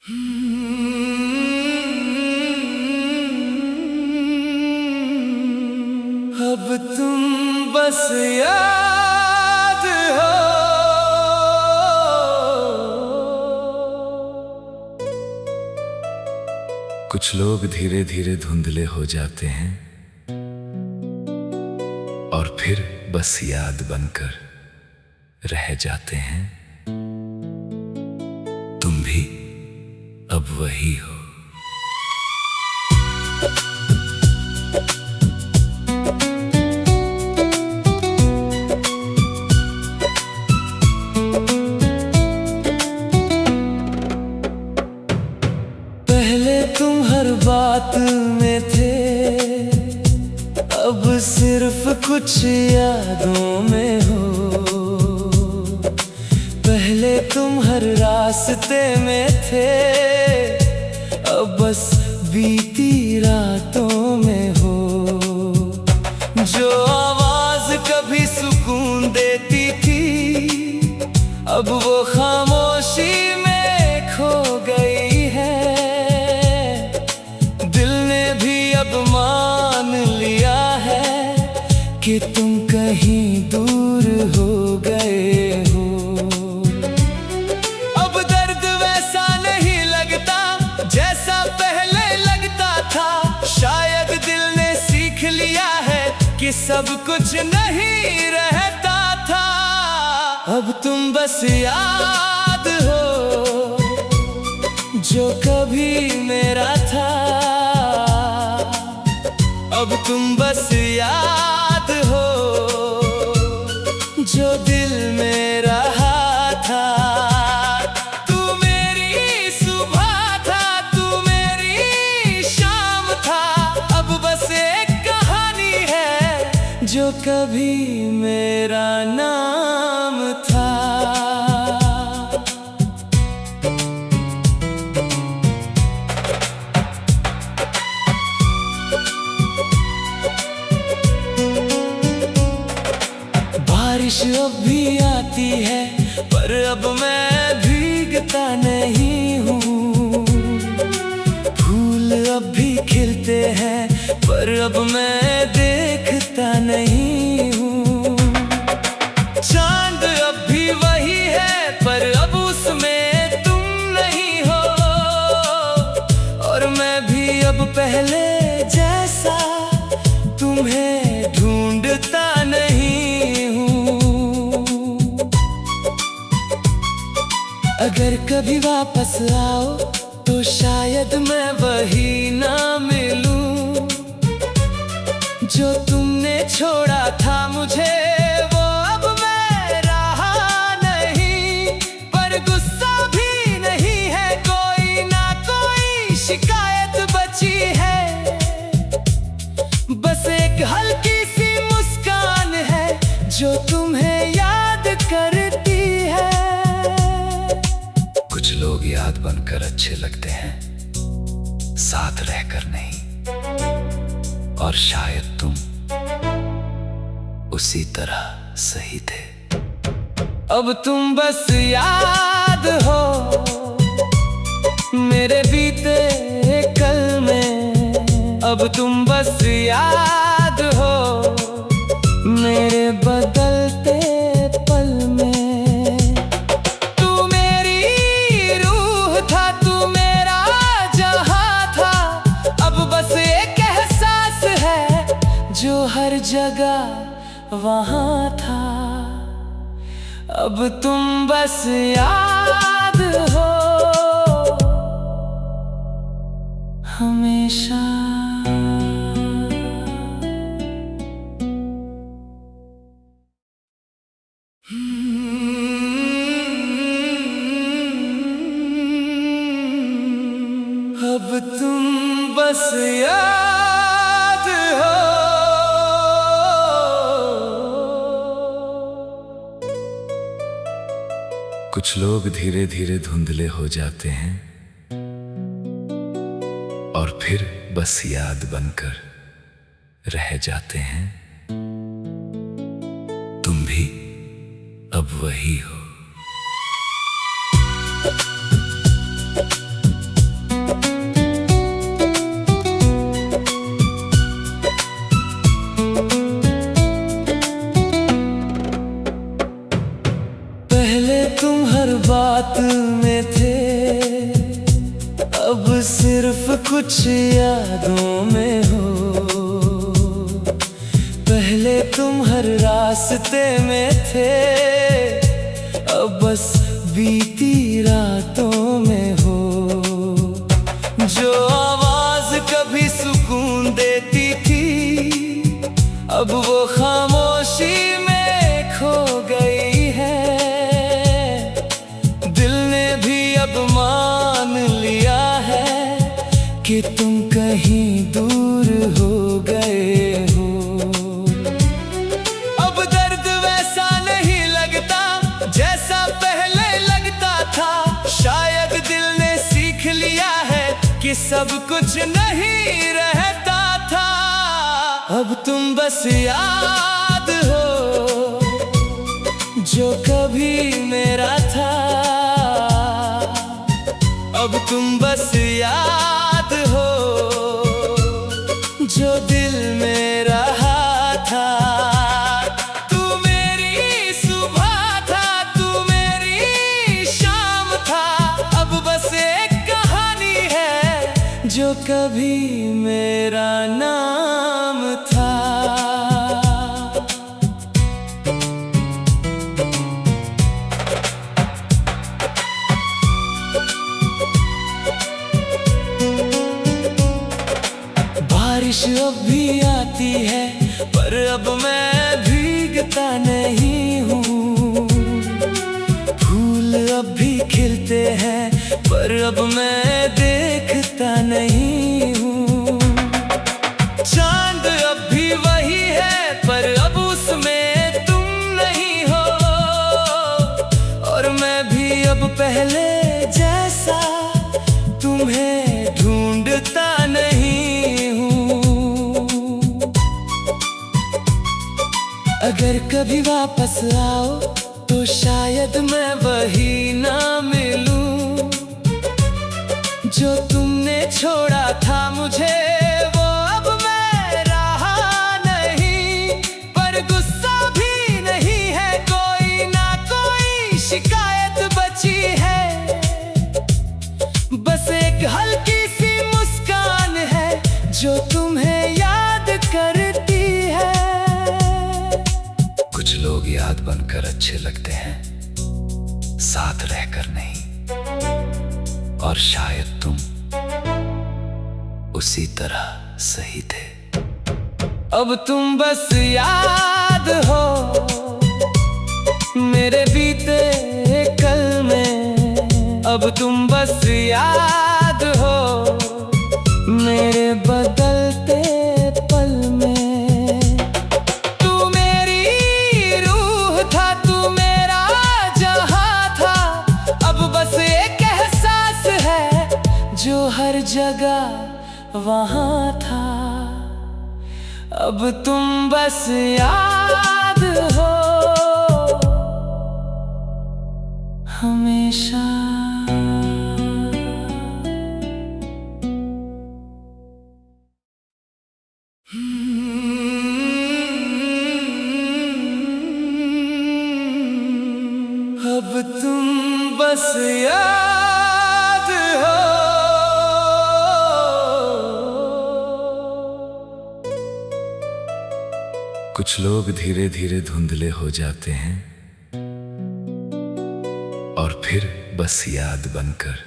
अब तुम बस याद हो। कुछ लोग धीरे धीरे धुंधले हो जाते हैं और फिर बस याद बनकर रह जाते हैं। तुम भी अब वही हो। पहले तुम हर बात में थे, अब सिर्फ कुछ यादों में हो। पहले तुम हर रास्ते में थे, अब बस बीती रातों में हो। जो आवाज कभी सुकून देती थी, अब वो खामोशी में खो गई है। दिल ने भी अब मान लिया है कि तुम कहीं दूर हो गए हो। अब दर्द वैसा नहीं लगता जैसा पहले लगता था। शायद दिल ने सीख लिया है कि सब कुछ नहीं रहता था। अब तुम बस याद हो जो कभी मेरा था। अब तुम बस याद हो जो दिल में रहा था। तू मेरी सुबह था, तू मेरी शाम था। अब बस एक कहानी है जो कभी मेरा नाम था। बारिश अब भी आती है पर अब मैं भीगता नहीं हूँ। फूल अब भी खिलते हैं पर अब मैं देखता नहीं हूँ। चांद अब भी वही है पर अब उसमें तुम नहीं हो। और मैं भी अब पहले जैसा तुम्हें ढूंढता नहीं हूँ। अगर कभी वापस आओ तो शायद मैं वही ना मिलूं जो तुमने छोड़ा था मुझे। वो अब मैं रहा नहीं, पर गुस्सा भी नहीं है कोई ना कोई शिकायत बची है। बस एक हल्की सी मुस्कान है जो तुम्हें याद करती है। कुछ लोग याद बनकर अच्छे लगते हैं, साथ रहकर नहीं। और शायद तुम उसी तरह सही थे। अब तुम बस याद हो मेरे बीते कल में। अब तुम बस याद हो मेरे बदलते पल में। तू मेरी रूह था, तू मेरा जहां था। अब बस एक एहसास है जो हर जगह वहां था। अब तुम बस याद हो हमेशा। अब तुम बस याद हो। कुछ लोग धीरे धीरे धुंधले हो जाते हैं और फिर बस याद बनकर रह जाते हैं। तुम भी अब वही हो। सिर्फ कुछ यादों में हो। पहले तुम हर रास्ते में थे, अब बस बीती रातों में हो। जो आवाज कभी सुकून देती थी, अब वो खामोशी में खो गई है। दिल ने भी अब मान लिया है कि तुम कहीं दूर हो गए हो। अब दर्द वैसा नहीं लगता जैसा पहले लगता था। शायद दिल ने सीख लिया है कि सब कुछ नहीं रहता था। अब तुम बस याद हो जो कभी मेरा था। अब तुम बस याद हो जो दिल में रहा था। तू मेरी सुबह था, तू मेरी शाम था। अब बस एक कहानी है जो कभी मेरा नाम था। बारिश अब भी आती है, पर अब मैं भीगता नहीं हूँ। फूल अब भी खिलते हैं, पर अब मैं देखता नहीं हूँ। चांद अब भी वही है, पर अब उसमें तुम नहीं हो। और मैं भी अब पहले जैसा तुम्हें ढूंढता नहीं हूँ। अगर कभी वापस आओ तो शायद मैं वही ना मिलूं जो तुमने छोड़ा था मुझे। वो अब मैं रहा नहीं, पर गुस्सा भी नहीं है कोई ना कोई शिकायत बची है। बस एक हल्की सी मुस्कान है जो तुम्हें याद करती है। कुछ लोग याद बनकर अच्छे लगते हैं, साथ रहकर नहीं। और शायद तुम उसी तरह सही थे। अब तुम बस याद हो मेरे बीते कल में। अब तुम बस याद हो मेरे बदलते पल में। तू मेरी रूह था, तू मेरा जहां था। अब बस एक एहसास है जो हर जगह वहां था। अब तुम बस याद हो हमेशा। अब तुम बस याद हो। कुछ लोग धीरे धीरे धुंधले हो जाते हैं और फिर बस याद बनकर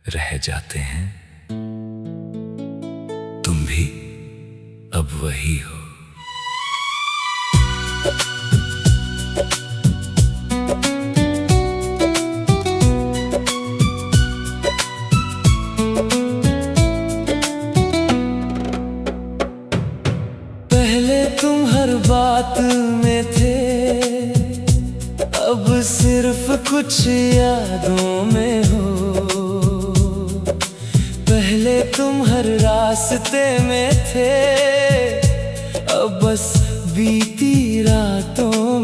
रह जाते हैं। तुम भी अब वही हो। पहले तुम हर बात में थे, अब सिर्फ कुछ यादों में हो। पहले तुम हर रास्ते में थे, अब बस बीती रातों